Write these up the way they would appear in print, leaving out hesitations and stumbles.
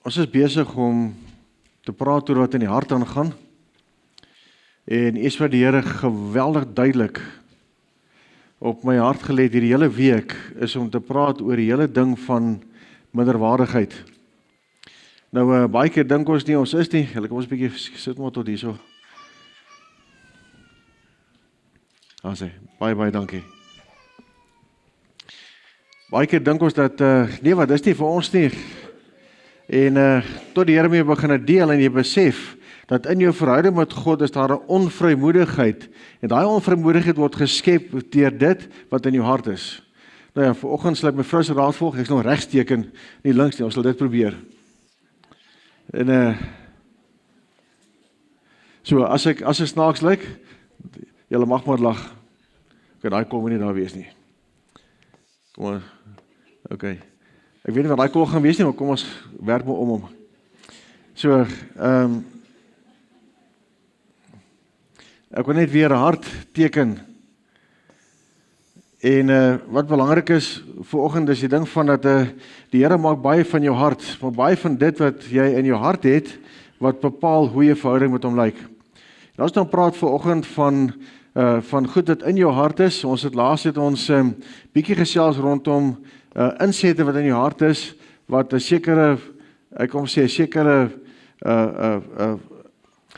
Ons is besig om te praat oor wat in die hart aangaan. En iets wat die Here geweldig duidelik op my hart gelê het hierdie hele week is om te praat oor die hele ding van minderwaardigheid. Nou baie keer dink ons nie ons is nie. Kom ons 'n bietjie sit maar tot hierso. Baie dankie. Baie keer dink ons dat nee, wat is nie vir ons nie. En tot die Here mee begin deel en jy besef dat in jou verhouding met God is daar 'n onvrymoedigheid en daai onvrymoedigheid word geskep deur dit wat in jou hart is. Nou ja, vanoggend sal ek my vrou se raad volg, ek sal nog regs teken, nie links nie, ons sal dit probeer. En so as ek snaaks lyk, julle mag maar lag. Okay, daai kom nie daar wees nie. Kom maar. Okay. Ek weet nie wat daai kol gaan wees nie, maar kom ons werk maar om hom. So, ek wil net weer 'n hart teken. En wat belangrik is vanoggend is die ding van dat die Here maak baie van jou hart, maar baie van dit wat jy in jou hart het, wat bepaal hoe jou verhouding met hom lyk. En ons dan praat vanoggend van goed wat in jou hart is. Ons het laas ons bietjie gesels rondom insette wat in jou hart is, wat 'n sekere, ek kom sê 'n sekere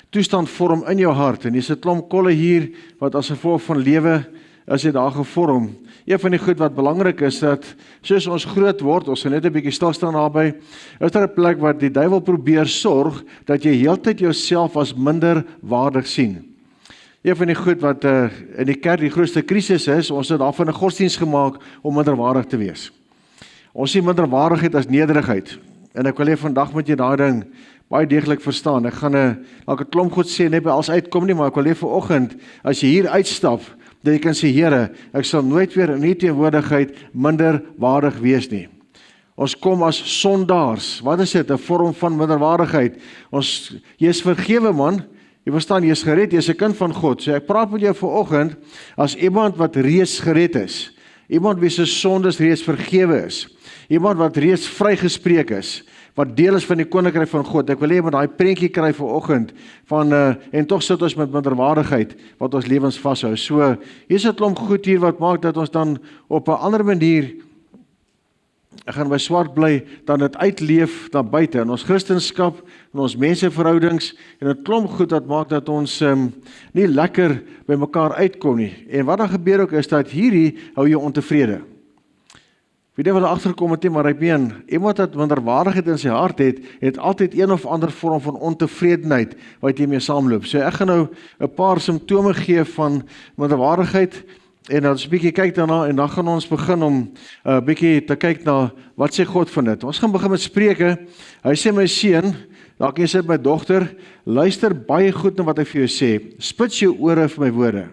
toestand vorm in jou hart. En dis 'n klomp kolle hier wat as gevolg van lewe is dit daar gevorm. Een van die goed wat belangrik is dat soos ons groot word, ons sal net 'n bietjie stil staan daarby, is daar 'n plek wat die duiwel probeer sorg dat jy heeltyd jouself as minder waardig sien. Een van die goed wat in die kerk die grootste krisis is, ons het daarvan 'n godsdienst gemaak om minderwaardig te wees. Ons sien minderwaardigheid as nederigheid. En ek wil hê vandag moet jy daai ding baie deeglik verstaan. Ek gaan 'n klomp goed sê, net by alles uitkom nie, maar ek wil hê vanoggend, as jy hier uitstap, dat jy kan sê, Here, ek sal nooit weer in U teenwoordigheid minderwaardig wees nie. Ons kom as sondaars. Wat is dit? 'n vorm van minderwaardigheid. Jy is vergewe, man. Jy verstaan, jy is gered, jy is 'n kind van God. So ek praat met jou vanoggend as iemand wat reeds gered is. Iemand wie se sondes reeds vergewe is. Iemand wat reeds vrygespreek is. Wat deel is van die koninkryk van God. Ek wil hê jy moet daai prentjie kry vanoggend van en tog sit ons met minderwaardigheid wat ons lewens vashou. So hier's 'n klomp goed hier wat maak dat ons dan op 'n ander manier, ek gaan by swart bly, dan dit uitleef daar buite in ons Christendom, in ons menseverhoudings en 'n klomp goed wat maak dat ons nie lekker by mekaar uitkom nie. En wat dan gebeur ook is dat hierdie hou jou ontevrede. Wie wat agterkom het, maar ek meen, iemand wat minderwaardigheid in sy hart het altyd een of ander vorm van ontevredenheid wat jy mee saamloop. So ek gaan nou 'n paar simptome gee van minderwaardigheid en dan 'n bietjie kyk daarna en dan gaan ons begin om 'n bietjie te kyk na wat sê God van dit. Ons gaan begin met Spreuke. Hy sê, my seun, dalk jy sê my dogter, luister baie goed na wat ek vir jou sê. Spits jou ore vir my woorde.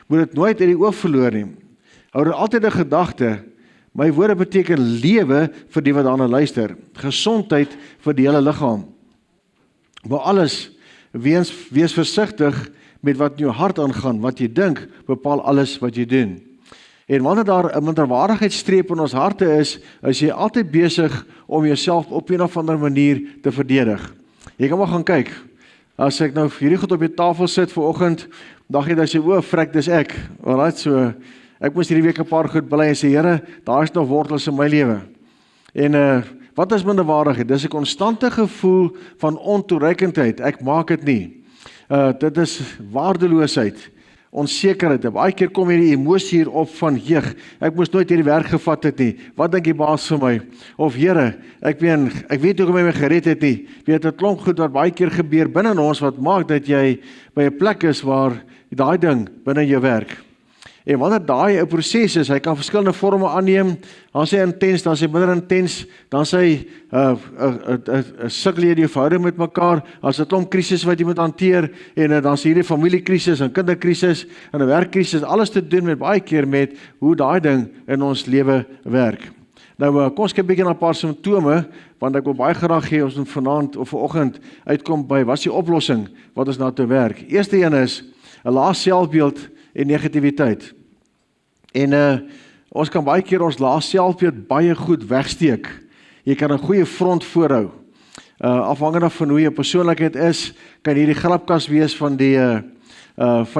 Moet dit nooit uit die oog verloor nie. Hou er altyd 'n gedagte. My woorde beteken lewe vir die wat daarna luister, gesondheid vir die hele liggaam. Maar alles, wees versigtig met wat in jou hart aangaan, wat jy dink, bepaal alles wat jy doen. En wanneer daar 'n minderwaardigheidsstreep in ons harte is jy altyd besig om jouself op 'n of ander manier te verdedig. Jy kan maar gaan kyk, as ek nou hierdie goed op die tafel sit vanoggend, dag jy dat jy, vrek, dis ek. Alright, so ek moes hierdie week 'n paar goed bely en sê, Here, daar is nog wortels in my lewe. En wat is minderwaardigheid? Dis 'n konstante gevoel van ontoereikendheid. Ek maak dit nie. Dit is waardeloosheid, onsekerheid. Baie keer kom hierdie emosie hier op van jeug. Ek moes nooit hierdie werk gevat het nie. Wat dink die baas vir my? Of Here, ek weet hoekom hy my gered het nie. Weet 'n klomp goed wat baie keer gebeur binne ons wat maak dat jy by 'n plek is waar daai ding binne jou werk. En wanneer daai 'n proses is, hy kan verskillende vorme aanneem, dan sê intens, dan sê minder intens, dan sê sukkel jy die verhouding met mekaar, as 'n klomp krisis wat jy moet hanteer, en dan sê hierdie familiekrisis, en kinderkrisis, en 'n werkkrisis, alles te doen met baie keer met hoe daai ding in ons lewe werk. Nou, kom ons kyk 'n bietjie na 'n paar simptome, want ek wil baie graag hê ons moet vanaand of vanoggend uitkom by wat is die oplossing wat ons na toe werk. Eerste een is 'n lae selfbeeld en negativiteit. En ons kan baie keer ons lae selfbeeld baie goed wegsteek. Jy kan 'n goeie front voorhou. afhangende van hoe jou persoonlikheid is, kan hier die grapkas wees van die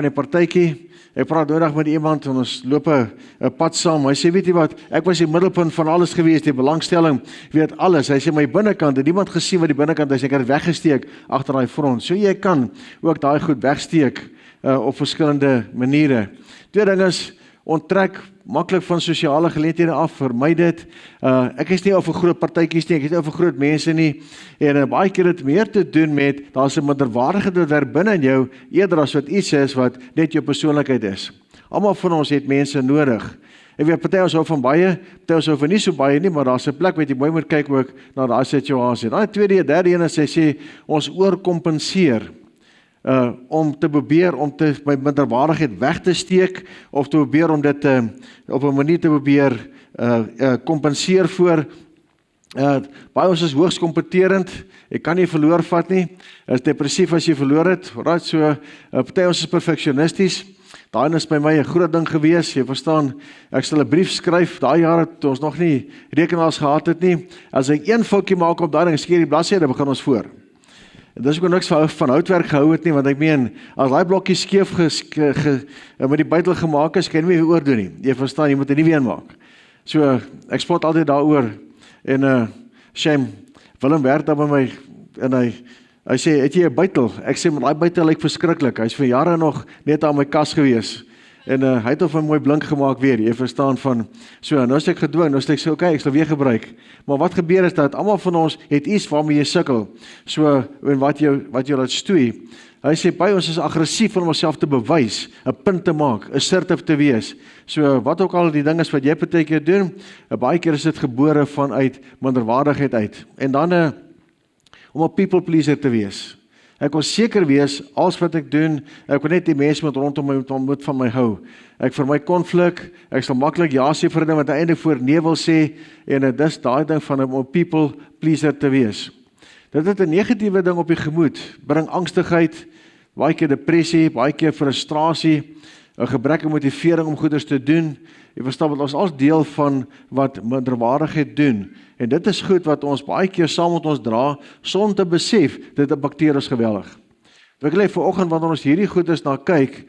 partytjie. Ek praat nodig met iemand en ons loop 'n pad saam. Hy sê, weet jy wat, ek was die middelpunt van alles gewees, die belangstelling, weet alles. Hy sê, my binnekant, het niemand gesien wat die binnekant is, ek het weggesteek agter daai front. So jy kan ook daai goed wegsteek op verskillende maniere. Tweede ding is, onttrek maklik van sosiale geleenthede af, vermy dit. Ek is nie over groot partytjies nie, ek is nie over groot mense nie, en baie keer het meer te doen met, daar is 'n minderwaardigheid wat daar binne in jou, eerder as wat iets is wat net jou persoonlikheid is. Almal van ons het mense nodig. Ek weet, party ons hou van baie, party ons hou van nie so baie nie, maar daar's 'n plek wat jy mooi moet kyk ook na daai situasie. Dan die tweede, derde een is, hy sê, ons oorkompenseer. Om te probeer om my minderwaardigheid weg te steek, of te probeer om dit op 'n manier te probeer kompenseer voor. Baie ons is hoogs kompeterend, ek kan nie verloor vat nie, is depressief as jy verloor het, right? So, party ons is perfeksionisties, daai is by my 'n groot ding gewees, jy verstaan, ek sal 'n brief skryf, daai jare toe ons nog nie rekenaars gehad het nie, as ek een foutjie maak op daai ding, skeer die bladsy, dan begin ons voor. En dis ook niks van houtwerk gehou het nie, want ek meen, as daai blokkie skeef met die buitel gemaak is, kan jy nie weer oordoen nie. Jy verstaan, jy moet dit nie weer maak. So, ek spot altyd daaroor, en shame, Willem werk daar by my, en hy sê, het jy 'n buitel? Ek sê, maar daai buitel lyk verskriklik, hy is vir jare nog net aan my kas gewees, en hy het of 'n mooi blink gemaak weer, jy verstaan van, so, nou is ek gedwing, nou is ek sê, okay, ek sal weer gebruik, maar wat gebeur is dat, almal van ons het iets waarmee jy sukkel, so, en wat jou laat stoei, hy sê, by ons is aggressief om onsself te bewys, 'n punt te maak, assertief te wees, so, wat ook al die ding is wat jy partykeer doen, baie keer is dit gebore vanuit minderwaardigheid uit, en dan, om 'n people pleaser te wees. Ek wil seker wees, als wat ek doen, ek wil net die mense met rondom my moet van my hou. Ek vir my konflik, ek sal maklik ja sê vir 'n ding wat eintlik voor nee wil sê, en dis daai ding van om 'n people pleaser te wees. Dit het 'n negatiewe ding op die gemoed, bring angstigheid, baie keer depressie, baie keer frustrasie, 'n gebrek aan motivering om goeders te doen. Jy verstaan, wat ons as deel van wat minderwaardigheid doen. En dit is goed wat ons baie keer saam met ons dra, sonder te besef, dit 'n bakterie is geweldig. Ek wil vanoggend, wanneer ons hierdie goeders na kyk,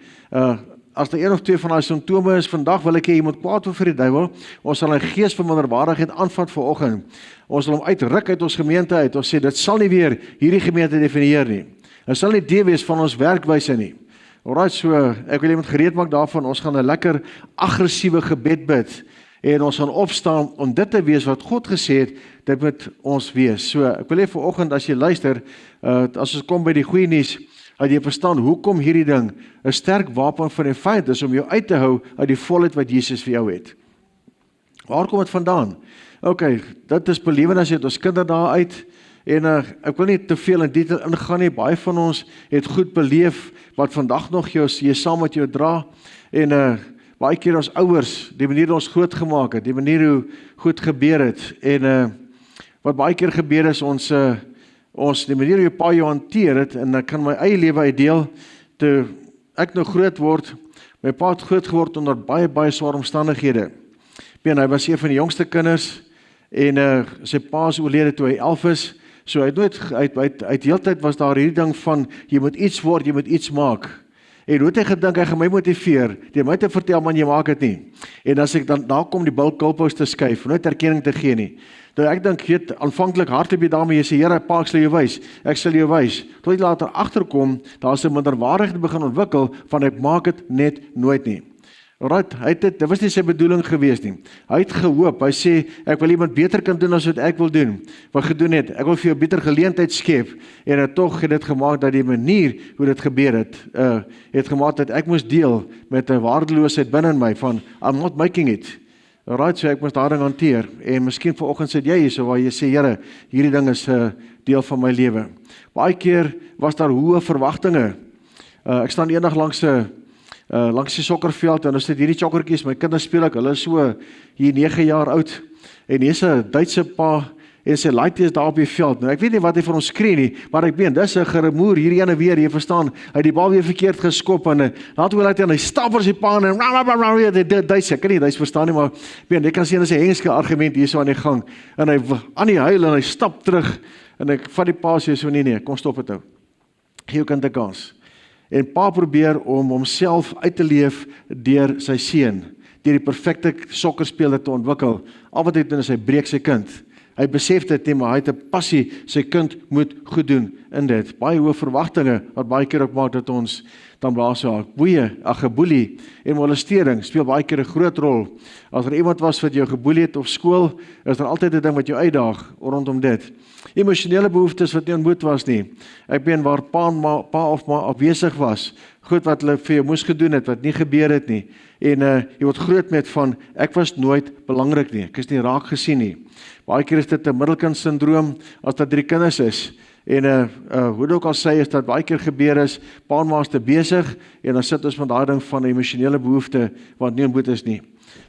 as daar een of twee van daai simptome is, vandag wil ek hê jy moet kwaad word vir die duiwel, ons sal 'n gees van minderwaardigheid aanvat vanoggend. Ons sal hom uitruk uit ons gemeente uit, ons sê, dit sal nie weer hierdie gemeente definieer nie. Dit sal nie deel wees van ons werkwyse nie. Alright, so, ek wil iemand gereed maak daarvan, ons gaan 'n lekker aggressiewe gebed bid, en ons gaan opstaan om dit te wees wat God gesê het, dit moet ons wees. So, ek wil hê vanoggend as jy luister, as ons kom by die goeie nuus, dat jy verstaan hoekom hierdie ding 'n sterk wapen van die vyand is om jou uit te hou uit die volheid wat Jesus vir jou het. Waar kom dit vandaan? Okay, dit is belewenis uit ons kinderdae uit, en ek wil nie te veel in detail ingaan nie, baie van ons het goed beleef, wat vandag nog jy saam met jou dra, en baie keer ons ouers, die manier ons groot gemaak het, die manier hoe goed gebeur het, en wat baie keer gebeur is, ons die manier hoe jou pa jou hanteer het, en ek kan my eie lewe uitdeel, toe ek nou groot word, my pa het groot geword onder baie, baie swaar omstandighede. Hy was een van die jongste kinders, en sy pa is oorlede toe hy 11 is, so hy het nooit, uit heeltyd was daar hierdie ding van, jy moet iets word, jy moet iets maak. En hoe het hy gedink, hy gaan my motiveer, die my te vertel, man, jy maak het nie. En as ek dan daar kom die goalpost te skuif, nooit erkenning te gee nie. Nou ek dink, weet, aanvanklik hardloop jy daarmee, jy sê, Here, pa, ek sal jou wys, ek sal jou wys. Tot jy later agterkom, daar is 'n minderwaardigheid begin ontwikkel, van ek maak het net nooit nie. Alright, dit was nie sy bedoeling gewees nie. Hy het gehoop, hy sê, ek wil iemand beter kan doen as wat ek wil doen. Wat gedoen het, ek wil vir jou beter geleentheid skep, en tog het dit gemaak dat die manier hoe dit gebeur het gemaak dat ek moes deel met 'n waardeloosheid binne in my, van, I'm not making it. Alright, so ek moes daar ding hanteer, en miskien vanoggend sit jy hier, so waar jy sê, Here, hierdie ding is deel van my lewe. Baie keer was daar hoë verwagtinge. Ek staan eendag langs die sokkerveld, en ons het hierdie chokkertjies, my kinders speel ek, hulle is so hier 9 jaar oud, en hier is 'n Duitse pa, en sy laaitie is daar op die veld. Nou, ek weet nie wat hy vir ons skree nie, maar ek meen, dis 'n geremoer, hierdie ene weer, jy verstaan, hy het die bal weer verkeerd geskop, en later wil hy stap vir sy pa, en Duits, ek kan nie Duits verstaan nie, maar jy kan sien, dis 'n Engelse argument hier so aan die gang, en hy aan die huil, en hy stap terug, En ek vat die pa sê so, nee, kom stop het nou. Gee jou kind 'n kans. En pa probeer om homself uit te leef deur sy seun, deur die perfekte sokkerspeler te ontwikkel. Al wat hy doen is hy breek sy kind. Hy besef dit nie, maar hy het 'n passie, sy kind moet goed doen in dit. Baie hoë verwagtinge wat baie keer ook maak dat ons dan blaas so geboelie en molestering speel baie keer 'n groot rol. As er iemand was wat jou geboelie het op skool, is daar altyd 'n ding wat jou uitdaag rondom dit. Emosionele behoeftes wat nie ontmoet was nie. Ek meen waar pa of ma afwesig was, goed wat hulle vir jou moes gedoen het, wat nie gebeur het nie. En jy word groot met van, ek was nooit belangrik nie, ek is nie raak gesien nie. Baie keer is dit 'n middelkind syndroom, as dat 3 kinders is. En hoe dit ook al sê, is dat baie keer gebeur is, pa en ma is te besig, en dan sit ons met daai ding van 'n emosionele behoefte, wat nie ontmoet is nie.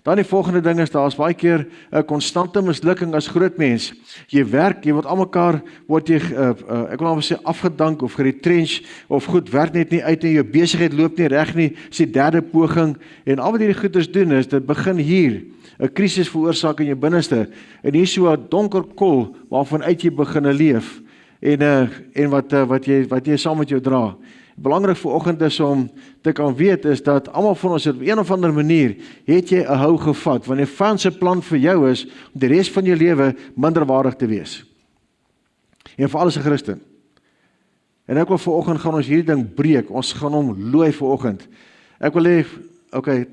Dan die volgende ding is, daar is baie keer 'n konstante mislukking as groot mens. Jy werk, jy word almekaar, word jy, ek wil amper sê, afgedank of geretrench, of goed, werk net nie uit en jou besigheid loop nie reg nie, is die 3de poging, en al wat hierdie goeders doen is, dit begin hier, 'n krisis veroorsaak in jou binneste, en hier so 'n donker kol, waarvan uit jy begin leef, en wat jy saam met jou dra. Belangrik vir oggend is om te kan weet is dat almal van ons op een of ander manier het jy 'n hou gevat, want die vyand se plan vir jou is om die res van jou lewe minderwaardig te wees. En vir alles 'n Christen. En ek wil vir oggend gaan ons hierdie ding breek, ons gaan hom looi vir oggend. Ek wil hê,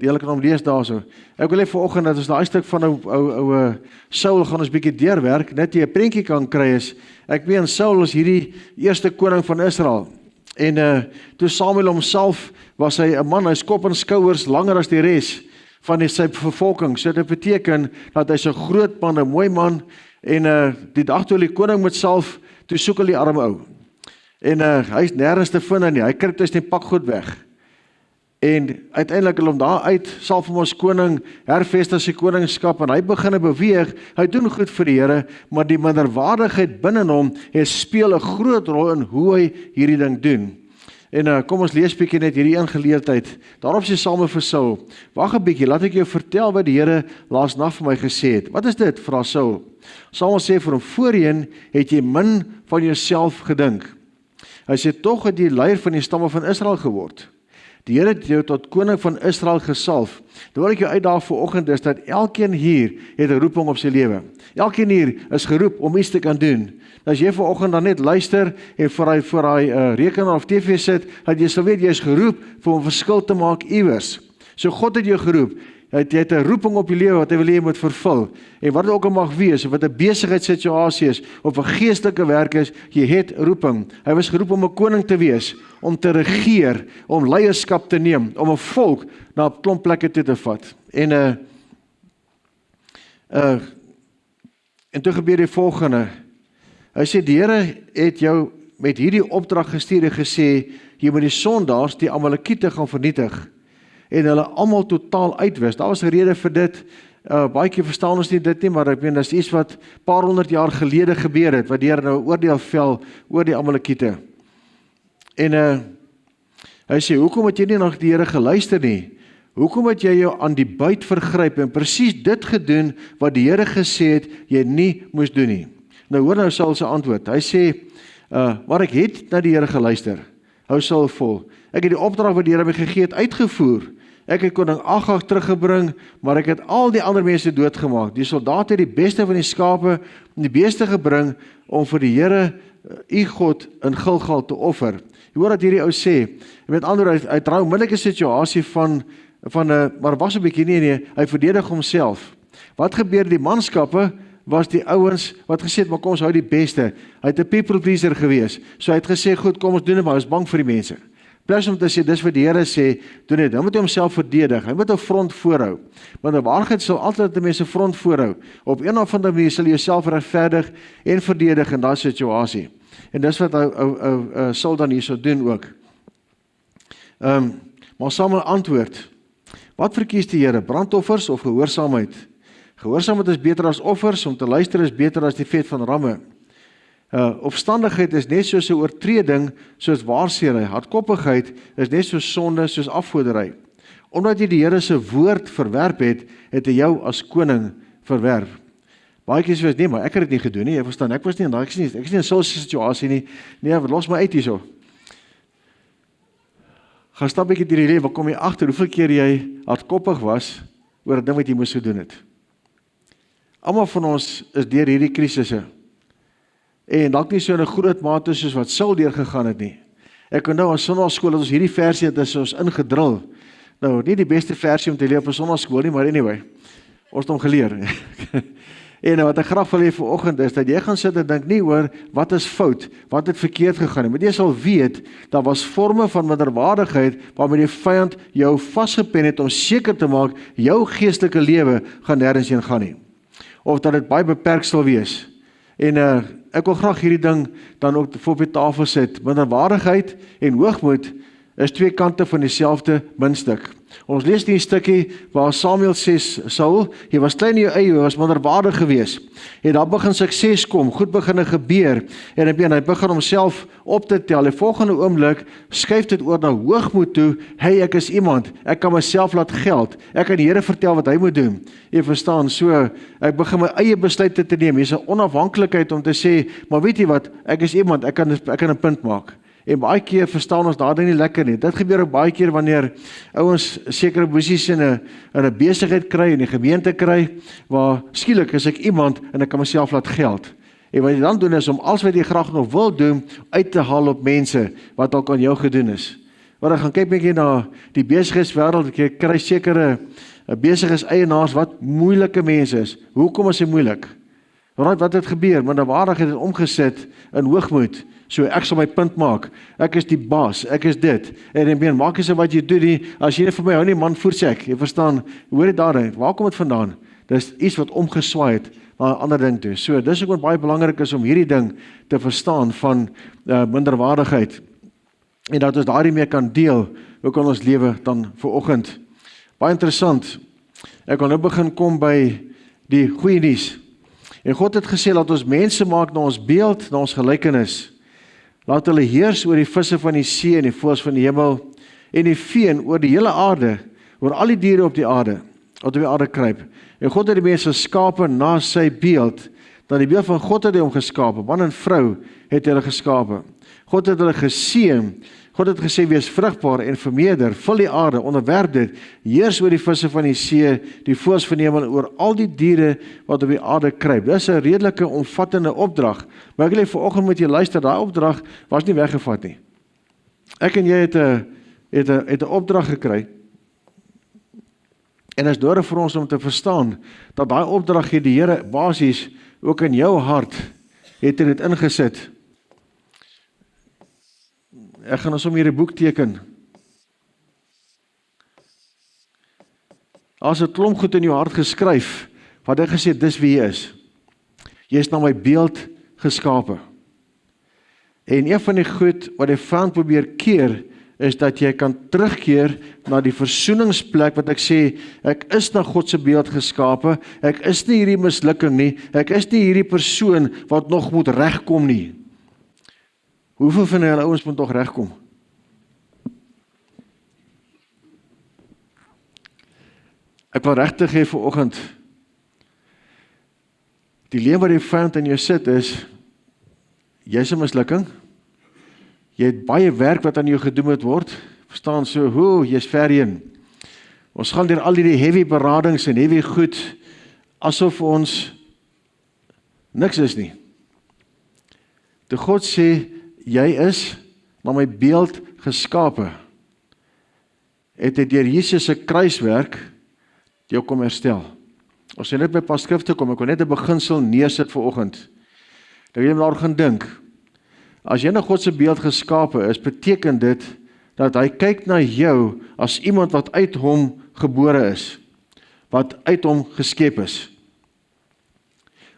jy kan hom lees daarso. Ek wil hê vir oggend dat ons daai stuk van ou Saul gaan ons bietjie deurwerk, net jy 'n prentjie kan kry is. Ek weet Saul is hierdie eerste koning van Israel. En toe Samuel homself was hy 'n man, hy's kop en skouers langer as die res van sy bevolking. So dit beteken dat hy's 'n groot man, 'n mooi man, en die dag toe die koning moet salf, toe soek hy die arme ou. En hy's nêrens te vind nie, hy kry tussen die pak goed weg. En uiteindelik hom daar uit, salf hom as koning, hervestig sy koningskap, en hy begin beweeg, hy doen goed vir die Here, maar die minderwaardigheid binne hom, speel 'n groot rol in hoe hy hierdie ding doen. En kom ons lees bietjie net hierdie ingeleerdheid. Daarop sê Samuel vir Saul, wag 'n bietjie, laat ek jou vertel wat die Here laasnag vir my gesê het. Wat is dit, vra Saul? Samuel sê vir hom, voorheen het jy min van jouself gedink. Hy sê, tog het jy leier van die stamme van Israel geword. Die Here het jou tot koning van Israel gesalf. Dit wil ek jou uitdaag vir oggend is dat elkeen hier het 'n roeping op sy lewe. Elkeen hier is geroep om iets te kan doen. As jy vir oggend dan net luister en vir hy rekenaar of TV sit, dat jy sal weet jy is geroep vir 'n verskil te maak iewers. So God het jou geroep. Jy het 'n roeping op jou lewe wat hy wil hê jy moet vervul. En wat dit ook al mag wees, of wat 'n besigheidssituasie is, of 'n geestelike werk is, jy het roeping. Hy was geroep om 'n koning te wees, om te regeer, om leierskap te neem, om 'n volk na 'n klomp plekke toe te vat. En toe gebeur die volgende. Hy sê, die Here het jou met hierdie opdrag gestuur en gesê, jy moet die sondaars, die Amalekiete gaan vernietig, en hulle almal totaal uitwis. Daar was 'n rede vir dit. Baie keer verstaan ons nie dit nie, maar ek meen, dis iets wat paar honderd jaar gelede gebeur het, wat die Here nou oordeel vel oor die Amalekiete. En hy sê, hoekom het jy nie na die Here geluister nie? Hoekom het jy jou aan die buit vergryp en presies dit gedoen wat die Here gesê het jy nie moes doen nie? Nou hoor nou Saul se antwoord. Hy sê, maar ek het na die Here geluister. Hou Saul vol. Ek het die opdrag wat die Here my gegee het uitgevoer. Ek het koning Agag teruggebring, maar ek het al die ander mense doodgemaak. Die soldate het die beste van die skape en die beeste gebring om vir die Here, u God, in Gilgal te offer. Jy hoor dat hierdie ou sê, met ander woorde, hy trou 'n moeilike situasie maar was 'n bietjie nee, hy verdedig homself. Wat gebeur die manskappe? Was die ouens wat gesê het, maar kom ons hou die beste. Hy het 'n people pleaser gewees. So hy het gesê, goed, kom ons doen dit, maar hy is bang vir die mense. Plus om te sê, dis wat die Here sê, doen dit. Hy moet homself verdedig. Hy moet 'n front voorhou. Want die waarheid sal altyd die mense front voorhou. Op een of ander manier sal jy jouself regverdig en verdedig in daai situasie. En dis wat Saul dan hierso doen ook. Maar Samuel antwoord, wat verkies die Here, brandoffers of gehoorsaamheid? Gehoorsaamheid is beter as offers, om te luister is beter as die vet van ramme. Opstandigheid is net soos 'n oortreding, soos waarsêry. Hardkoppigheid is net so sonde soos afgoderry. Omdat jy die Here se woord verwerp het, het hy jou as koning verwerp. Baie keer sê, nee, maar ek het dit nie gedoen nie, jy verstaan, ek was nie in daai, ek is nie in so 'n situasie nie, nee, los my uit hierso. Gaan stap bietjie deur die lewe, kom jy agter hoeveel keer jy hardkoppig was oor 'n ding wat jy moes gedoen het. Almal van ons is deur hierdie krisisse. En dalk nie so in 'n groot mate soos wat Saul deurgegaan het nie. Ek onthou aan sonnaarskool dat ons hierdie versie het is ons ingedrul. Nou, nie die beste versie om te leer op 'n sonnaarskool nie, maar anyway, ons het hom geleer. En wat ek graag wil hê vir oggend is dat jy gaan sit en dink nie oor wat is fout, wat het verkeerd gegaan nie. Maar jy sal weet, daar was vorme van minderwaardigheid waarmee die vyand jou vasgepen het om seker te maak jou geestelike lewe gaan nêrens heen gaan nie. Of dat dit baie beperk sal wees. En ek wil graag hierdie ding dan ook voor op die tafel sit. Minderwaardigheid en hoogmoed is twee kante van dieselfde muntstuk. Ons lees die stukkie waar Samuel sê, Saul, jy was klein in jou eie, jy was minderwaardig gewees. En dan begin sukses kom, goed begin gebeur, en hy begin homself op te tel. Die volgende oomblik skuif dit oor na hoogmoed toe, hey, ek is iemand, ek kan myself laat geld, ek kan die Here vertel wat hy moet doen. Jy verstaan, so, ek begin my eie besluite te neem, hier is 'n onafhanklikheid om te sê, maar weet jy wat, ek is iemand, ek kan 'n punt maak. En baie keer verstaan ons daardie nie lekker nie. Dit gebeur ook baie keer wanneer ouens sekere posisies in 'n besigheid kry, in die gemeente kry, waar skielik is ek iemand en ek kan myself laat geld. En wat jy dan doen is om alles wat jy graag nog wil doen, uit te haal op mense wat ook aan jou gedoen is. Maar dan gaan kyk bietjie na die besigheidswêreld, jy kry sekere besigheidseienaars wat moeilike mense is. Hoekom is hy moeilik? Wat het gebeur? Minderwaardigheid het omgesit in hoogmoed. So ek sal my punt maak, ek is die baas, ek is dit, en maak nie so wat jy doen nie, as jy nie vir my hou nie, man voetsek, jy verstaan, hoor jy daarin, waar kom het vandaan? Dis iets wat omgeswaai het, na 'n ander ding toe, so dis ook wat baie belangrik is om hierdie ding te verstaan van minderwaardigheid, en dat ons daarmee mee kan deel, ook in ons lewe dan vir oggend. Baie interessant, ek wil nou begin kom by die goeie nuus, en God het gesê, laat ons mense maak na ons beeld, na ons gelykenis, laat hulle heers oor die visse van die see en die voëls van die hemel en die vee oor die hele aarde, oor al die diere op die aarde, wat op die aarde kruip. En God het die mense geskape na sy beeld, dan die beeld van God het hy hom geskape, man en vrou het hy hulle geskape. God het hulle geseën, God het gesê, wees vrugbaar en vermeerder, vul die aarde, onderwerp dit, heers oor die visse van die see, die voëls van die hemel, oor al die diere wat op die aarde kruip. Dis 'n redelike omvattende opdrag, maar ek wil vanoggend met jy luister, daai opdrag was nie weggevat nie. Ek en jy het 'n opdrag gekry, en is nodig vir ons om te verstaan, dat daai opdrag het die Here basies, ook in jou hart, het hy dit ingesit. Ek gaan ons om hier 'n boek teken. As 'n klomp goed in jou hart geskryf, wat hy gesê, dis wie jy is. Jy is na my beeld geskape. En een van die goed wat die vyand probeer keer, is dat jy kan terugkeer na die versoeningsplek wat ek sê, ek is na God se beeld geskape, ek is nie hierdie mislukking nie, ek is nie hierdie persoon wat nog moet regkom nie. Hoeveel van julle ouens moet nog regkom? Ek wil regtig hê vir oggend, die lewe wat die vyand in jou sit is, jy's 'n mislukking, jy het baie werk wat aan jou gedoen moet word, verstaan so, jy's ver heen. Ons gaan deur al die heavy beradings en heavy goed, asof ons niks is nie. Toe God sê, jy is na my beeld geskape, het hy deur Jesus se kruiswerk jou kom herstel. Ons sê net by pas skrifte kom, ek wil net 'n beginsel neersit vir oggend. Dat jy daar gaan dink, as jy na God se beeld geskape is, beteken dit, dat hy kyk na jou, as iemand wat uit hom gebore is, wat uit hom geskep is.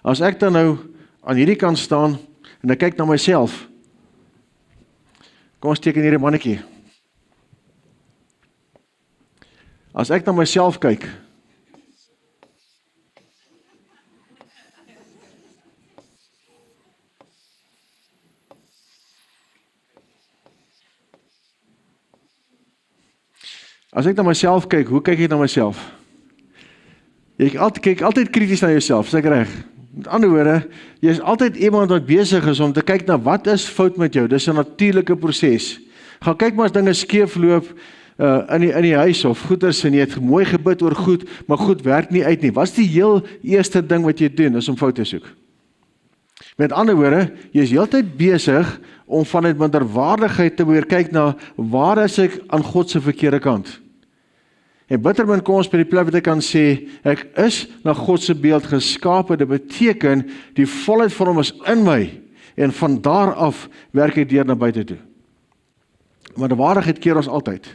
As ek dan nou, aan hierdie kant staan, en ek kyk na myself, kom ons teken hier 'n mannetjie. As ek na myself kyk, hoe kyk ek na myself? Jy kyk altyd krities na jouself, is ek reg? Met ander woorde, jy is altyd iemand wat besig is om te kyk na wat is fout met jou. Dis 'n natuurlike proses. Gaan kyk maar as dinge skeefloop in die huis of goeders en jy het mooi gebid oor goed, maar goed werk nie uit nie. Wat is die heel eerste ding wat jy doen, is om fout te soek? Met ander woorde, jy is heeltyd besig om vanuit minderwaardigheid te probeer kyk na waar is ek aan God se verkeerde kant. En bittermin kom ons by die plek wat ek kan sê, ek is na God se beeld geskape. Dit beteken, die volheid van hom is in my, en van daar af werk ek deur na buite toe. Maar die waarheid keer ons altyd.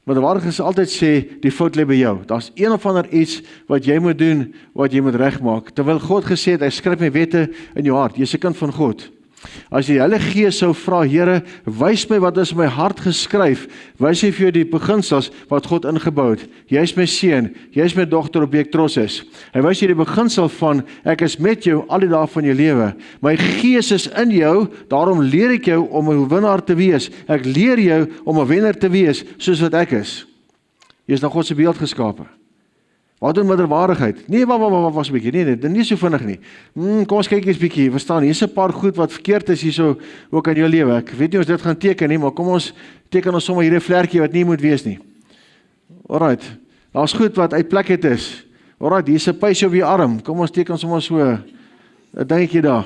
Maar die waarheid is altyd sê, die fout lê by jou. Daar's een of ander iets wat jy moet doen, wat jy moet regmaak. Terwyl God gesê het, hy skryf my wette in jou hart. Jy's 'n kind van God. As die Heilige Gees sou vra, Here, wys my wat is in my hart geskryf, wys hy vir jou die beginsels wat God ingebou het. Jy is my seun, jy is my dogter op wie ek trots is. Hy wys jy die beginsel van, ek is met jou al die dae van jou lewe. My Gees is in jou, daarom leer ek jou om 'n winnaar te wees. Ek leer jou om 'n wenner te wees, soos wat ek is. Jy is na God se beeld geskape. Wat doen minderwaardigheid? Nee, was 'n bietjie. Nee, nie so vinnig nie. Kom ons kyk eens bietjie. Verstaan, hier's 'n paar goed wat verkeerd is hierso ook in jou lewe. Ek weet nie ons dit gaan teken nie, maar kom ons teken ons sommer hier 'n vlekkie wat nie moet wees nie. Alraight. Daar's goed wat uit plek het is. Alraight, hier's 'n puisie op jou arm. Kom ons teken sommer so 'n dingetjie daar.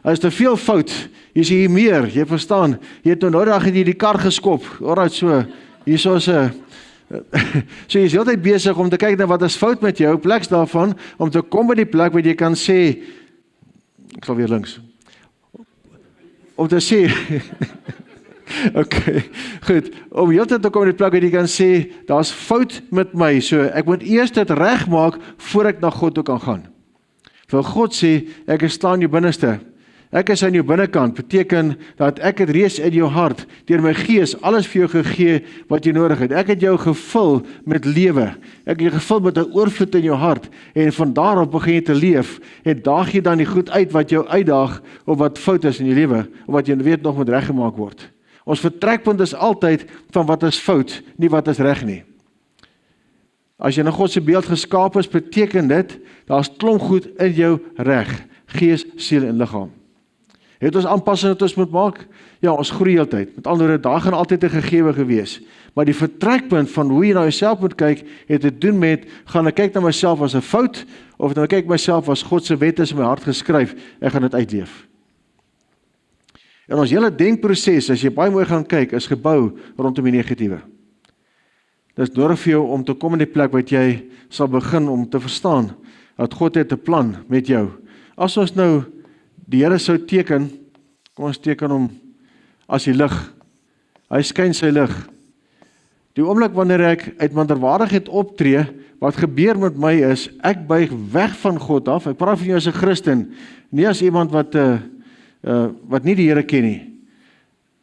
As te veel fout, hier's hier meer. Jy verstaan. Jy het nou daag in die kar geskop. Alraight, so. Hierso is 'n so jy is altyd besig om te kyk na wat is fout met jou, plek daarvan, om te kom by die plek waar jy kan sê, ek sal weer links, om te sê, okay, goed, om heeltyd te kom by die plek waar jy kan sê, daar's fout met my, so ek moet eers dit regmaak, voor ek na God toe kan gaan. Wil God sê, ek is staan jou binneste, ek is aan jou binnekant, beteken dat ek het reeds in jou hart, deur my Gees, alles vir jou gegee wat jy nodig het. Ek het jou gevul met lewe. Ek het jou gevul met 'n oorvloed in jou hart, en van daarop begin jy te leef, en daag jy dan die goed uit wat jou uitdaag, of wat fout is in jou lewe, of wat jy weet nog moet reggemaak word. Ons vertrekpunt is altyd van wat is fout, nie wat is reg nie. As jy na God se beeld geskaap is, beteken dit, daar's klomp goed in jou reg, gees, siel en liggaam. Het ons aanpassing wat ons moet maak? Ja, ons groei heeltyd. Met ander woorde, daar gaan altyd 'n gegewe gewees. Maar die vertrekpunt van hoe jy na jouself moet kyk, het te doen met, gaan ek kyk na myself as 'n fout, of dan kyk myself as God se wette is in my hart geskryf, ek gaan dit uitleef. En ons hele denkproses, as jy baie mooi gaan kyk, is gebou rondom die negatiewe. Dit is nodig vir jou om te kom in die plek wat jy sal begin om te verstaan, dat God het 'n plan met jou. As ons nou die Here sou teken, kom ons teken hom as die lig. Hy skyn sy lig. Die oomblik wanneer ek uit minderwaardigheid optree, wat gebeur met my is, ek buig weg van God af. Ek praat van jou as 'n Christen, nie as iemand wat nie die Here ken nie.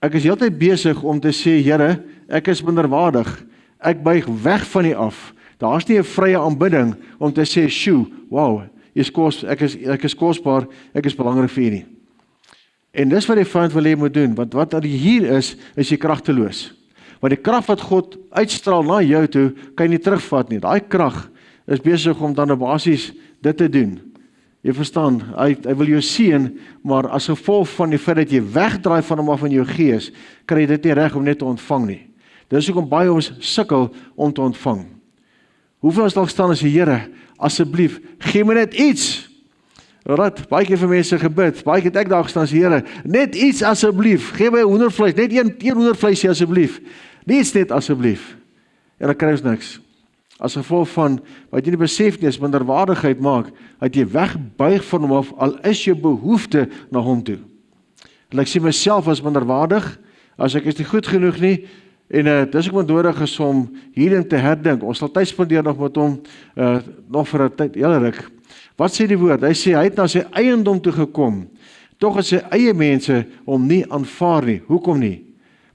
Ek is heeltyd besig om te sê, Here, ek is minderwaardig. Ek buig weg van U af. Daar's nie 'n vrye aanbidding om te sê, "Sjoe, wow, ek is kosbaar, ek is belangrik vir U nie." En dis wat die vyand wil hê moet doen, want wat hier is jy kragteloos. Want die krag wat God uitstraal na jou toe, kan jy nie terugvat nie. Daai krag is besig om dan basies dit te doen. Jy verstaan, hy wil jou seën, maar as gevolg van die feit dat jy wegdraai van hom af in jou gees, kry jy dit nie reg om net te ontvang nie. Dis hoekom baie ons sukkel om te ontvang. Hoeveel ons dalk staan as die Here, asseblief, gee my net iets. Alright, baie keer vir mense gebid, baie keer het ek daar gestaan as die Here, net iets asseblief, gee my hoendervleis, net een hoendervleisie asseblief, niets net asseblief, en dan kry ons niks. As gevolg van, wat jy nie besef nie, as minderwaardigheid maak, dat jy wegbuig van hom af, al is jou behoefte na hom toe. En ek sien myself as minderwaardig, as ek is nie goed genoeg nie, en dis ook wat nodig is om hierin te herdink. Ons sal tyd spandeer nog met hom, nog vir 'n tyd, hele ruk. Wat sê die woord? Hy sê, hy het na sy eiendom toe gekom, tog het sy eie mense hom nie aanvaar nie. Hoekom nie?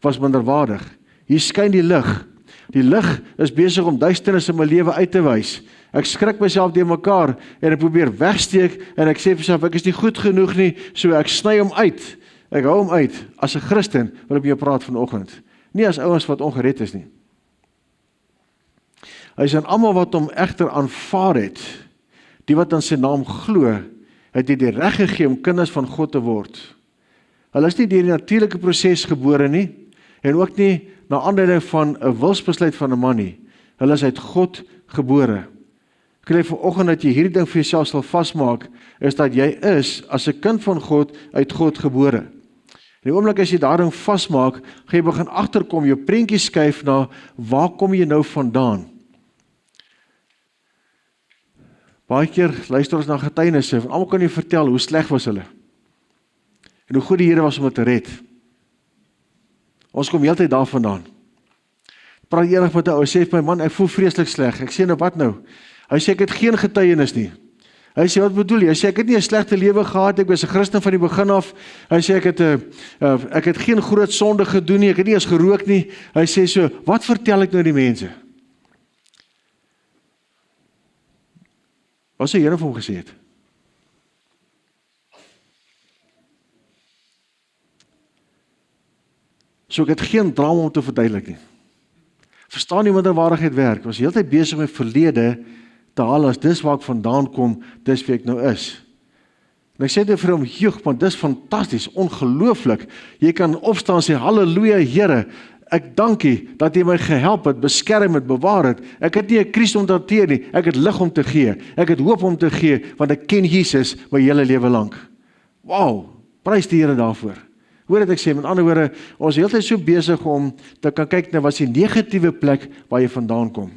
Was minderwaardig. Hier skyn die lig. Die lig is besig om duisternis in my lewe uit te wys. Ek skrik myself deur mekaar, en ek probeer wegsteek, en ek sê vir myself, ek is nie goed genoeg nie, so ek sny hom uit. Ek hou hom uit. As 'n Christen wil ek met jou praat vanoggend. Nie as ouens wat ongered is nie. Hy is aan almal wat hom egter aanvaar het, die wat aan sy naam glo, het jy die reg gegee om kinders van God te word. Hulle is nie deur die natuurlike proses gebore nie, en ook nie na aanleiding van 'n wilsbesluit van 'n man nie. Hulle is uit God gebore. Ek wil vanoggend dat jy hierdie ding vir jouself sal vasmaak, is dat jy is, as 'n kind van God, uit God gebore. In die oomblik as jy daarin vasmaak, gaan jy begin agterkom, jou prentjie skuif na, waar kom jy nou vandaan? Baie keer luister ons na getuienisse, en almal kan jy vertel hoe sleg was hulle, en hoe goed die Here was om het te red. Ons kom heeltyd daar vandaan. Praat eendag met 'n ou, sê vir my, man, ek voel vreeslik sleg. Ek sê, nou wat nou? Hy sê, ek het geen getuienis nie. Hy sê, wat bedoel jy? Hy sê, ek het nie 'n slegte lewe gehad, ek was 'n Christen van die begin af. Hy sê, ek het geen groot sonde gedoen nie, ek het nie eens gerook nie. Hy sê so, wat vertel ek nou die mense? Wat sê Here vir hom gesê het? So ek het geen drama om te verduidelik nie. Verstaan nie minderwaardigheid werk. Ek was heeltyd besig met verlede te haal as dis waar ek vandaan kom, dis wie ek nou is. En ek sê dit vir hom, joeg, want dis fantasties, ongelooflik. Jy kan opstaan en sê, halleluja Here, ek dank U dat U my gehelp het, beskerm het, bewaar het. Ek het nie 'n krisis om te hanteer nie, ek het lig om te gee. Ek het hoop om te gee, want ek ken Jesus my hele lewe lank. Wow, prys die Here daarvoor. Hoor wat ek sê, met ander woorde, ons is heeltyd so besig om te kan kyk na wat is die negatiewe plek waar jy vandaan kom.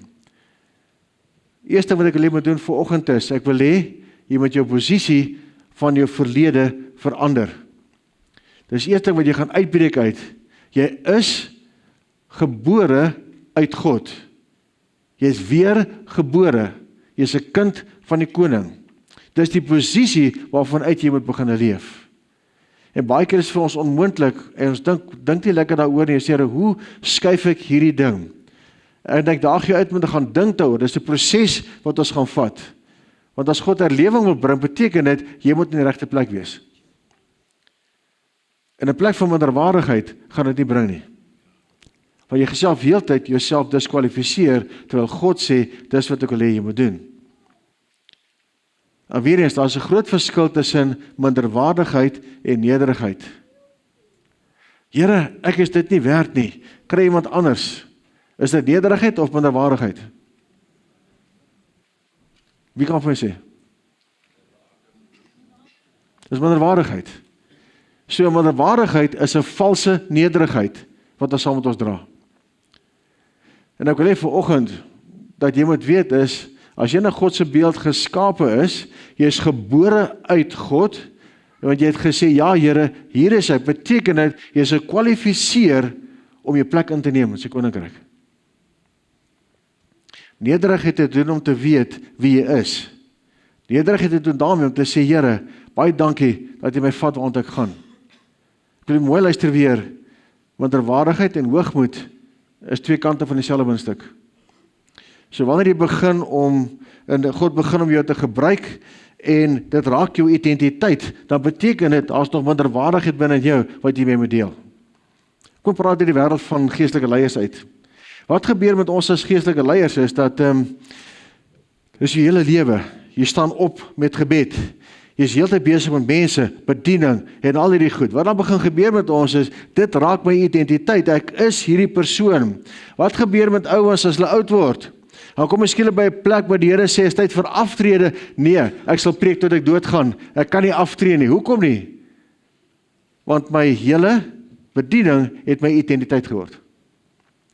Eerste wat ek wil hê moet doen vanoggend is, ek wil hê jy moet jou posisie van jou verlede verander. Dis eerste wat jy gaan uitbreek uit. Jy is gebore uit God. Jy is weer gebore. Jy is 'n kind van die koning. Dis die posisie waarvan uit jy moet begin leef. En baie keer is vir ons onmoontlik, en ons dink nie lekker daaroor nie, sê, hoe skuif ek hierdie ding? En ek daag jou uit om te gaan dink daaroor, dis 'n proses wat ons gaan vat. Want as God herlewing wil bring, beteken dit, jy moet in die regte plek wees. In 'n plek van minderwaardigheid gaan dit nie bring nie. Want jy geself heeltyd jouself diskwalifiseer, terwyl God sê, dis wat ek wil hê jy moet doen. En weer eens, daar is 'n groot verskil tussen minderwaardigheid en nederigheid. Here, ek is dit nie werd nie, kry iemand anders. Is dit nederigheid of minderwaardigheid? Wie kan vir my sê? Dis minderwaardigheid. So minderwaardigheid is 'n valse nederigheid, wat ons saam met ons dra. En ek wil hê vanoggend, dat jy moet weet is, as jy na God se beeld geskape is, jy is gebore uit God, want jy het gesê, ja Here, hier is ek, beteken dit, jy is gekwalifiseer om jou plek in te neem in sy koninkryk. Nederigheid te doen om te weet wie jy is. Nederigheid te doen daarmee om te sê, Here, baie dankie dat jy my vat waar ek gaan. Ek wil mooi luister weer, want minderwaardigheid en hoogmoed is twee kante van dieselfde muntstuk. So wanneer jy begin en God begin om jou te gebruik, en dit raak jou identiteit, dan beteken dit, as nog minderwaardigheid binne jou, wat jy mee moet deel. Kom praat in die wêreld van geestelike leiers uit. Wat gebeur met ons as geestelike leiers is, dat dis jou hele lewe, jy staan op met gebed, jy is heeltyd besig met mense, bediening, en al hierdie goed. Wat dan begin gebeur met ons is, dit raak my identiteit, ek is hierdie persoon. Wat gebeur met ouens as hulle oud word? Dan kom miskien by 'n plek waar die Here sê, is tyd vir aftrede. Nee, ek sal preek tot ek doodgaan. Ek kan nie aftree nie. Hoekom nie? Want my hele bediening het my identiteit geword.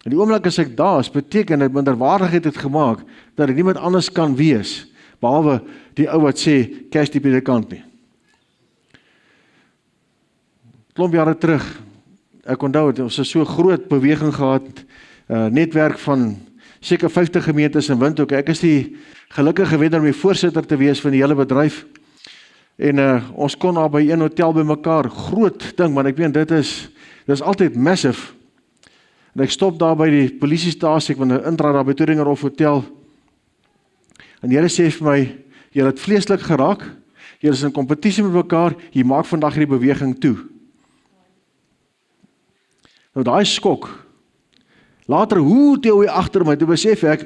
En die oomblik as ek daar is, beteken dit minderwaardigheid het gemaak, dat ek niemand anders kan wees, behalwe die ou wat sê, Cash die predikant nie. Klomp jare terug, ek onthou het, ons het so groot beweging gehad, netwerk van seker 50 gemeentes in Windhoek. Ek is die gelukkige wenner om die voorsitter te wees van die hele bedryf. En ons kon daar by een hotel by mekaar, groot ding, maar ek weet dit is altyd massive. En ek stop daar by die polisiestasie, ek wil nou intra daar by Toeringerhof Hotel. En die Here sê vir my, jy het vleeslik geraak, jy is in kompetisie met mekaar, jy maak vandag hierdie beweging toe. Nou daai skok. Later, hoe toe hy agter my, toe besef ek,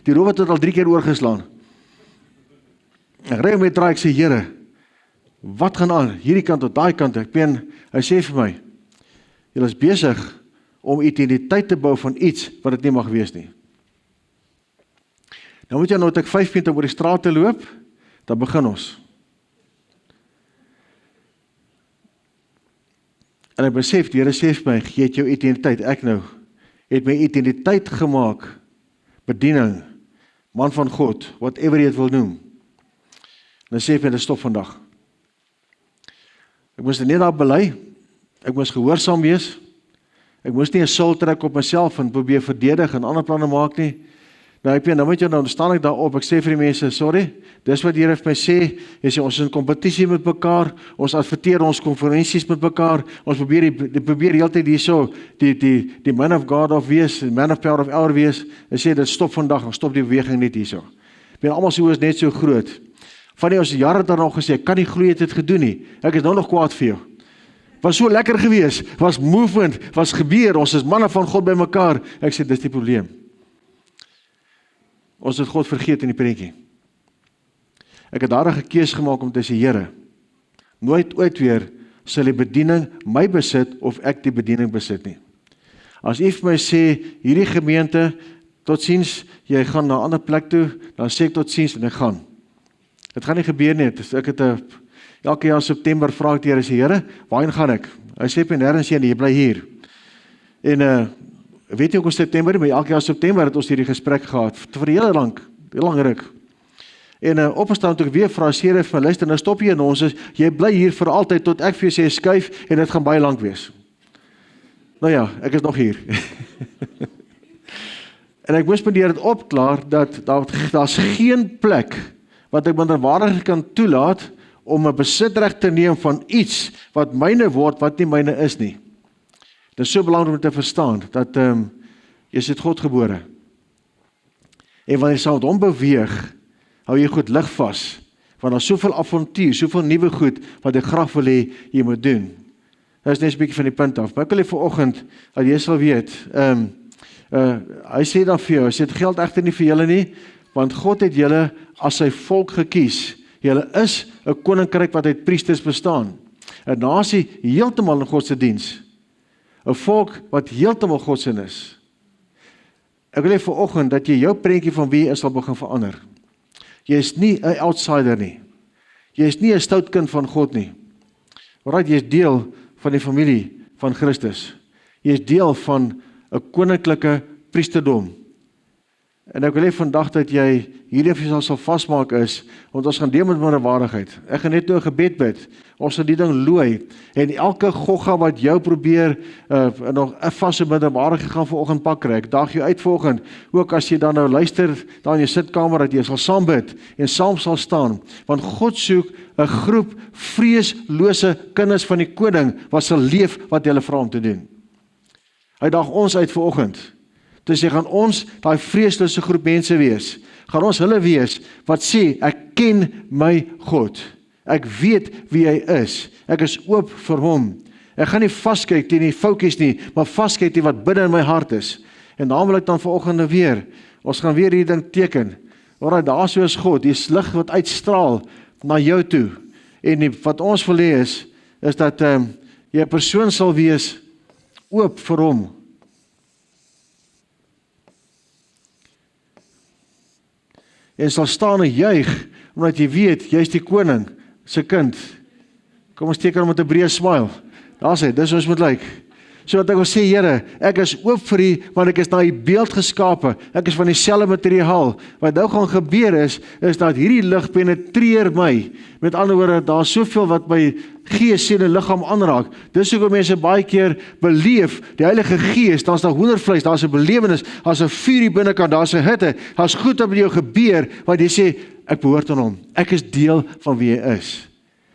die robot het al 3 keer oorgeslaan. Ek ry met draai, ek sê, Here, Wat gaan aan? Hierdie kant tot daai kant. Hy sê vir my, julle is besig om identiteit te bou van iets wat dit nie mag wees nie. Nou moet jy nou dat ek 5 meter oor die straat te loop, dan begin ons. En ek besef, die Here sê vir my, jy het jou identiteit, ek nou, het my identiteit gemaak, bediening, man van God, whatever jy het wil noem. En dan sê vir my, dit stop vandag. Ek moes net daar bely, ek moes gehoorsaam wees, ek moes nie 'n sul trek op myself en probeer verdedig en ander planne maak nie. Nou moet jy nou staan ek daarop, ek sê vir die mense, sorry, dis wat die Here vir my sê, jy sê, ons is in kompetisie met mekaar, ons adverteer ons konferensies met mekaar, ons probeer heeltyd hierso, die man of God of wees, die man of power of hour wees, en sê, dit stop vandag, ons stop die beweging net hierso. Almal so is net so groot. Van die ons jare daar nog gesê, kan nie glo jy het dit gedoen nie, ek is nou nog kwaad vir jou. Was so lekker gewees, was movement, was gebeur, ons is manne van God by mekaar, ek sê, dis die probleem. Ons het God vergeet in die prentjie. Ek het daar 'n keuse gemaak om te sê, Here, nooit ooit weer sal die bediening my besit of ek die bediening besit nie. As u vir my sê, hierdie gemeente, totsiens, jy gaan na 'n ander plek toe, dan sê ek totsiens en ek gaan. Dit gaan nie gebeur nie. Ek het elke jaar September vra ek die Here, sê, Here, waarheen gaan ek? Hy sê vir nêrens heen, jy bly hier. En weet jy ook in September, maar elke jaar September het ons hierdie gesprek gehad, vir 'n hele lang ruk. En opgestaan toe ek weer vra, sê Here vir my, luister, nou stop jy en ons is, jy bly hier vir altyd, tot ek vir jou sê, skuif, en dit gaan baie lank wees. Nou ja, ek is nog hier. En ek moes met die Here dit opklaar, dat daar's geen plek, wat ek minderwaardig kan toelaat, om 'n besitreg te neem van iets, wat myne word, wat nie myne is nie. Dit is so belangrik om te verstaan, dat jy is uit God gebore. En wanneer jy saam met hom beweeg, hou jy goed lig vas, want daar is soveel avontuur, soveel nuwe goed, wat ek graag wil hê, jy moet doen. Dat is net 'n bietjie van die punt af, maar ek wil hê vanoggend, dat jy sal weet, hy sê dan vir jou, hy sê, dit geld egter nie vir julle nie, want God het julle as sy volk gekies, julle is 'n koninkryk wat uit priesters bestaan, 'n nasie heeltemal in God se diens, 'n volk wat heeltemal God se is. Ek wil hê vanoggend dat jy jou prentjie van wie jy is sal begin verander. Jy is nie 'n outsider nie. Jy is nie 'n stout kind van God nie. Alraai, jy is deel van die familie van Christus. Jy is deel van 'n koninklike priesterdom. En ek wil hê vandag dat jy hierdie vir jou sal vasmaak is, want ons gaan deel met minderwaardigheid. Ek gaan net nou 'n gebed bid. Ons sal die ding looi, en elke gogga wat jou probeer, nog 'n vaste minderwaardigheid gaan vanoggend pak kry. Ek daag jou uit vanoggend, ook as jy dan nou luister, daar in jou sitkamer, dat jy sal saam bid, en saam sal staan, want God soek 'n groep vreeslose kinders van die koning, wat sal leef wat jy hulle vra om te doen. Hy daag ons uit vanoggend. Dus gaan ons daai vreeslose groep mense wees. Gaan ons hulle wees wat sê, ek ken my God. Ek weet wie hy is. Ek is oop vir hom. Ek gaan nie vaskyk teen die foutjies nie, maar vaskyk teen wat binne in my hart is. En daarom wil ek dan vanoggend weer, ons gaan weer hierdie ding teken. Alraai, daar so is God, die lig wat uitstraal na jou toe. En wat ons wil hê is dat jy 'n persoon sal wees oop vir hom. En sal staan en juig, omdat jy weet, jy is die koning se kind. Kom ons teken met 'n breë smile. Daar sê, dis ons moet lyk. So wat ek wil sê, Here, ek is oop vir U, want ek is na U beeld geskape. Ek is van dieselfde materiaal. Wat nou gaan gebeur is dat hierdie lig penetreer my. Met ander woorde, daar is soveel wat my gees, siel en liggaam aanraak. Dis hoekom mense baie keer beleef, die Heilige Gees, dan is daar hoendervleis, daar is 'n belewenis, daar is 'n vuur hier binnekant, daar is 'n hitte, daar is goed wat met jou gebeur, wat jy sê, ek behoort aan hom. Ek is deel van wie hy is.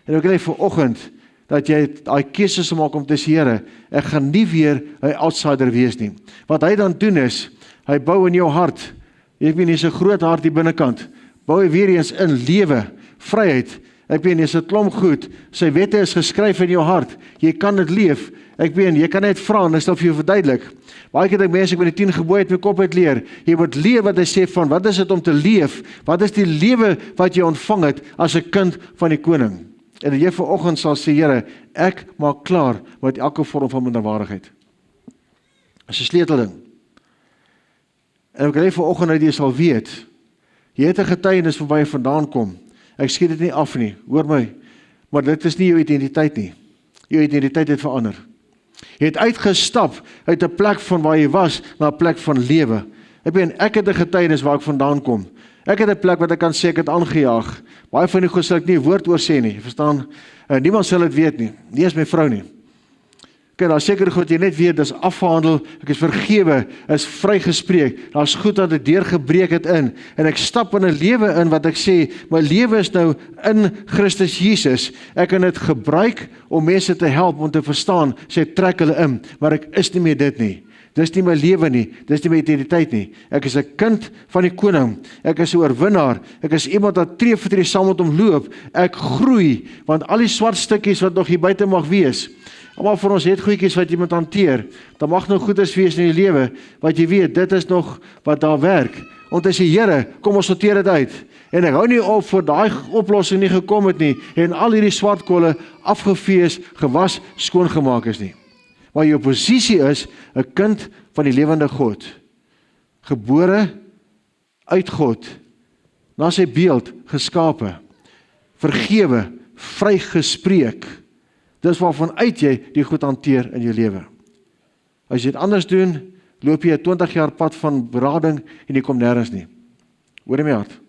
En ek wil vir oggend dat jy daai keuse sal maak om te sê, Here, ek gaan nie weer 'n outsider wees nie. Wat hy dan doen is, hy bou in jou hart, ek weet nie, is 'n groot hart hier binnekant, bou hy weer eens in lewe, vryheid, ek weet nie, is 'n klomp goed, sy wette is geskryf in jou hart, jy kan dit leef, ek weet nie, jy kan net vra, en ek sal vir jou verduidelik. Baie keer dink mense, ek moet die 10 gebooie uit my kop uit leer, jy moet leer wat hy sê van, wat is dit om te leef, wat is die lewe wat jy ontvang het, as 'n kind van die koning. En dat jy vanoggend sal sê, Here, ek maak klaar met elke vorm van minderwaardigheid. Dit is 'n sleutelding. En ek wil hê vanoggend dat jy sal weet, jy het 'n getuienis van waar jy vandaan kom. Ek skiet dit nie af nie, hoor my. Maar dit is nie jou identiteit nie. Jou identiteit het verander. Jy het uitgestap uit 'n plek van waar jy was, na 'n plek van lewe. Ek het 'n getuienis waar ek vandaan kom. Ek het 'n plek wat ek kan sê ek het aangejaag. Baie van die goed sal ek nie 'n woord oor sê nie, jy verstaan? Niemand sal dit weet nie, nie eens my vrou nie. Kyk, daar seker goed jy net weet, dis afgehandel, ek is vergewe, is vrygespreek, daar's goed dat dit deurgebreek het in, en ek stap in 'n lewe in wat ek sê, my lewe is nou in Christus Jesus, ek kan dit gebruik om mense te help, om te verstaan, sê trek hulle in, maar ek is nie meer dit nie. Dis nie my lewe nie, dis nie my identiteit nie. Ek is 'n kind van die koning, ek is 'n oorwinnaar, ek is iemand wat tree vir tree saam met hom loop, ek groei, want al die swart stukkies wat nog hier buite mag wees, almal van ons het goedjies wat jy moet hanteer, daar mag nog goeders wees in die lewe, wat jy weet, dit is nog wat daar werk, want as die Here, kom ons sorteer dit uit, en ek hou nie op voor daai oplossing nie gekom het nie, en al hierdie swart kolle afgevees, gewas, skoongemaak is nie. Maar jou posisie is 'n kind van die lewende God, gebore uit God, na sy beeld geskape, vergewe, vrygespreek. Dis waarvan uit jy die goed hanteer in jou lewe. As jy dit anders doen, loop jy 'n 20 jaar pad van berading en jy kom nêrens nie. Hoor in my hart.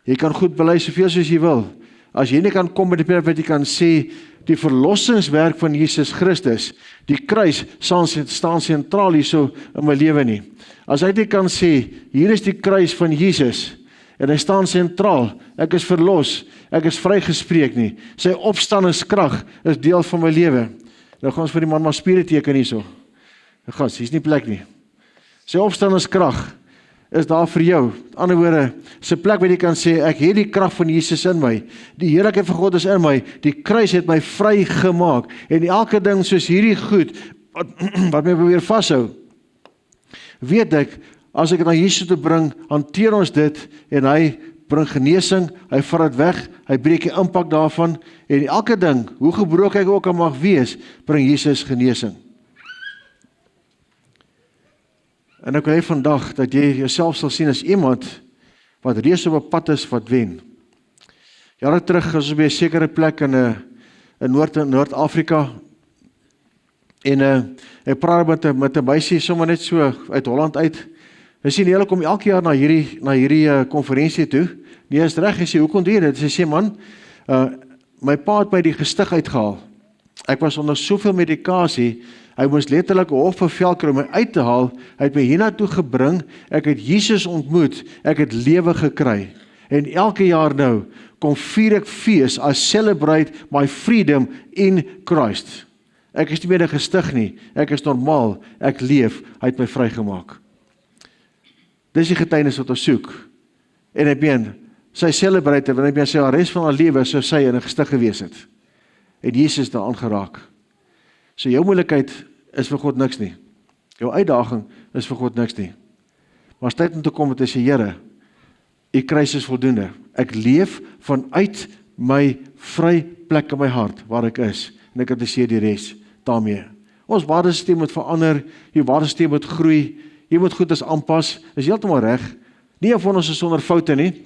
Jy kan goed bely soveel soos jy wil. As jy nie kan kom met die punt wat jy kan sê, die verlossingswerk van Jesus Christus, die kruis staan sentraal hierso in my lewe nie. As hy dit kan sê, hier is die kruis van Jesus, en hy staan sentraal, ek is verlos, ek is vrygespreek nie, sy opstandingskrag is deel van my lewe. Nou gaan ons vir die man maar spiere teken hierso. Nou gas, hier's nie plek nie. Sy opstandingskrag is daar vir jou. Met ander woorde, sy plek waar jy kan sê, ek het die krag van Jesus in my, die heerlikheid van God is in my, die kruis het my vry gemaak, en elke ding soos hierdie goed, wat my probeer vashou, weet ek, as ek het na Jesus te bring, hanteer ons dit, en hy bring genesing, hy vat dit weg, hy breek die impak daarvan, en elke ding, hoe gebroken ek ook al mag wees, bring Jesus genesing. En ek wil hê vandag, dat jy jouself sal sien as iemand, wat reeds op 'n pad is wat wen. Jare terug, as op 'n sekere plek in Noord-Afrika, en ek praat met 'n meisie, sommer net so uit Holland uit, en sien hulle kom elke jaar na hierdie konferensie toe, nee, is reg, hy sê, hoe kon jy dit? Sy sê, man, my pa het my die gestig uitgehaal, ek was onder soveel medikasie, hy moes letterlik 'n hofbevel kry om my uit te haal, hy het my hiernatoe gebring, ek het Jesus ontmoet, ek het lewe gekry, en elke jaar nou, kom vier ek fees, I celebrate my freedom in Christ. Ek is nie meer gestig nie, ek is normaal, ek leef, hy het my vrygemaak. Dis die getuienis wat ons soek, en ek meen, sy celebrate, want ek meen, sy res van haar lewe, so sy in 'n gestig gewees het, en Jesus daar aangeraak. So jou moeilikheid is vir God niks nie. Jou uitdaging is vir God niks nie. Maar as tyd om te kom met sê, Here, u kruis is voldoende. Ek leef vanuit my vry plek in my hart, waar ek is. En ek adresseer die res daarmee. Ons waardesisteem moet verander, jou waardesisteem moet groei, jy moet goed aanpas, is heeltemal reg. Nie een van ons is sonder foute nie.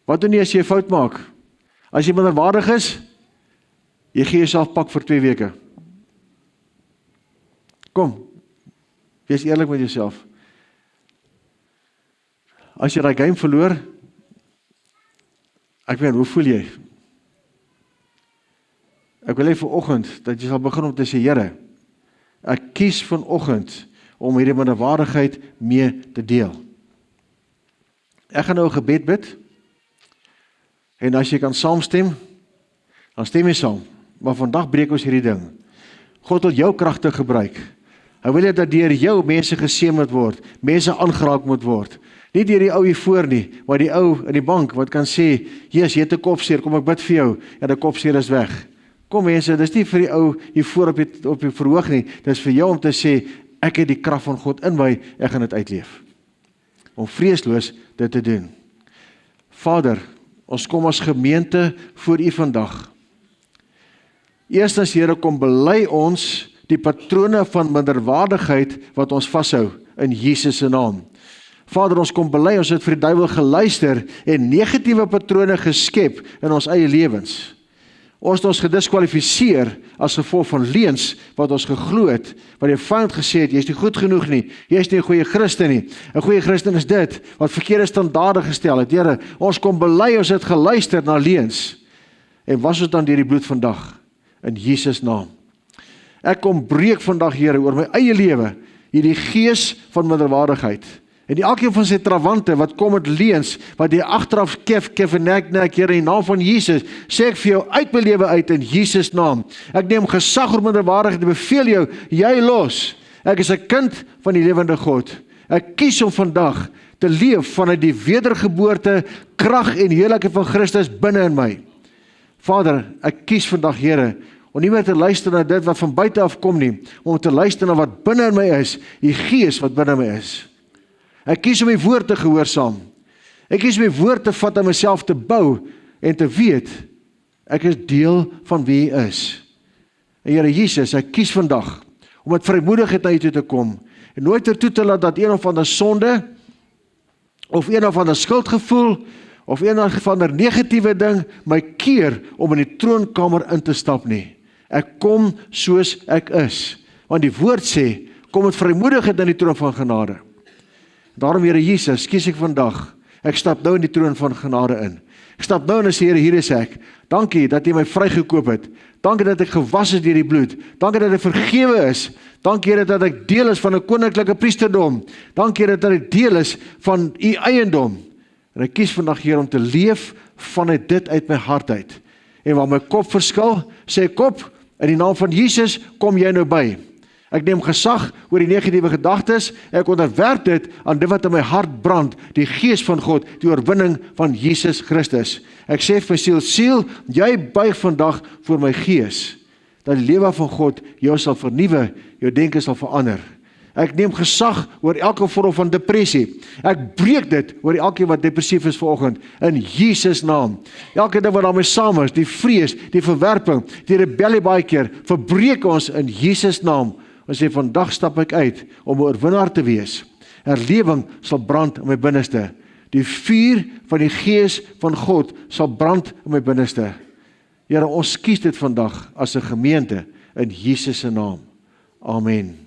Wat doen jy as jy 'n fout maak? As jy minderwaardig is, jy gee jouself pak vir 2 weke. Kom, wees eerlik met jouself. As jy daai game verloor, ek weet, hoe voel jy? Ek wil hê vanoggend, dat jy sal begin om te sê, Here, ek kies vanoggend, om hierdie minderwaardigheid mee te deel. Ek gaan nou 'n gebed bid, en as jy kan saamstem, dan stem jy saam, maar vandag breek ons hierdie ding. God wil jou kragte gebruik. Hy wil dat deur jou mense geseën moet word, mense aangeraak moet word. Nie deur die ou hier voor nie, maar die ou in die bank wat kan sê, Jesus, jy het 'n kopseer, kom ek bid vir jou, en die kopseer is weg. Kom mense, dis nie vir die ou hier voor op die verhoog nie, dis vir jou om te sê, ek het die krag van God in my, ek gaan dit uitleef. Om vreesloos dit te doen. Vader, ons kom as gemeente voor U vandag. Eerstens, Here, kom bely ons die patrone van minderwaardigheid wat ons vashou in Jesus se naam. Vader, ons kom bely, ons het vir die duiwel geluister en negatiewe patrone geskep in ons eie lewens. Ons het ons gediskwalifiseer as gevolg van leuns wat ons geglo het, wat die vyand gesê het, jy is nie goed genoeg nie, jy is nie 'n goeie Christen nie. 'n Goeie Christen is dit, wat verkeerde standaarde gestel het. Here, ons kom bely, ons het geluister na leuns, en was ons dan deur die bloed vandag, in Jesus naam. Ek kom breek vandag, Here, oor my eie lewe, hierdie gees van minderwaardigheid, en die elkeen van sy trawante wat kom met leuns, wat die agteraf kef en nek, Here, in die naam van Jesus, sê ek vir jou uit my lewe uit in Jesus naam. Ek neem gesag oor minderwaardigheid en beveel jou, jy los. Ek is 'n kind van die lewende God. Ek kies om vandag te leef vanuit die wedergeboorte, krag en heerlikheid van Christus binne in my. Vader, ek kies vandag, Here, om nie meer te luister na dit wat van buite af kom nie, om te luister na wat binne in my is, die gees wat binne in my is. Ek kies om die woord te gehoorsaam. Ek kies om die woord te vat en myself te bou en te weet, ek is deel van wie hy is. En Here Jesus, ek kies vandag om met vrymoedigheid na U toe te kom en nooit toe te laat dat een of ander sonde of een of ander skuldgevoel of een of ander negatiewe ding my keer om in die troonkamer in te stap nie. Ek kom soos ek is, want die woord sê, kom met vrymoedigheid in die troon van genade. Daarom, Here Jesus, kies ek vandag, ek stap nou in die troon van genade in. Ek stap nou en sê, Here, hier is ek. Dankie dat U my vrygekoop het. Dankie dat ek gewas is deur die bloed. Dankie dat ek vergewe is. Dankie, Here, dat ek deel is van 'n koninklike priesterdom. Dankie, Here, dat ek deel is van U eiendom. En ek kies vandag, Here, om te leef vanuit dit uit my hart uit. En waar my kop verskil, sê kop, in die naam van Jesus, kom jy nou by. Ek neem gesag oor die negatiewe gedagtes, ek onderwerp dit aan dit wat in my hart brand, die gees van God, die oorwinning van Jesus Christus. Ek sê vir my siel, jy buig vandag voor my gees, dat die lewe van God jou sal vernuwe, jou denke sal verander. Ek neem gesag oor elke vorm van depressie. Ek breek dit oor elkeen wat depressief is vanoggend, in Jesus naam. Elke ding wat daarmee saam is, die vrees, die verwerping, die rebellie baie keer, verbreek ons in Jesus naam. Ons sê, vandag stap ek uit om 'n oorwinnaar te wees. Herlewing sal brand in my binneste. Die vuur van die gees van God sal brand in my binneste. Here, ons kies dit vandag as 'n gemeente in Jesus se naam. Amen.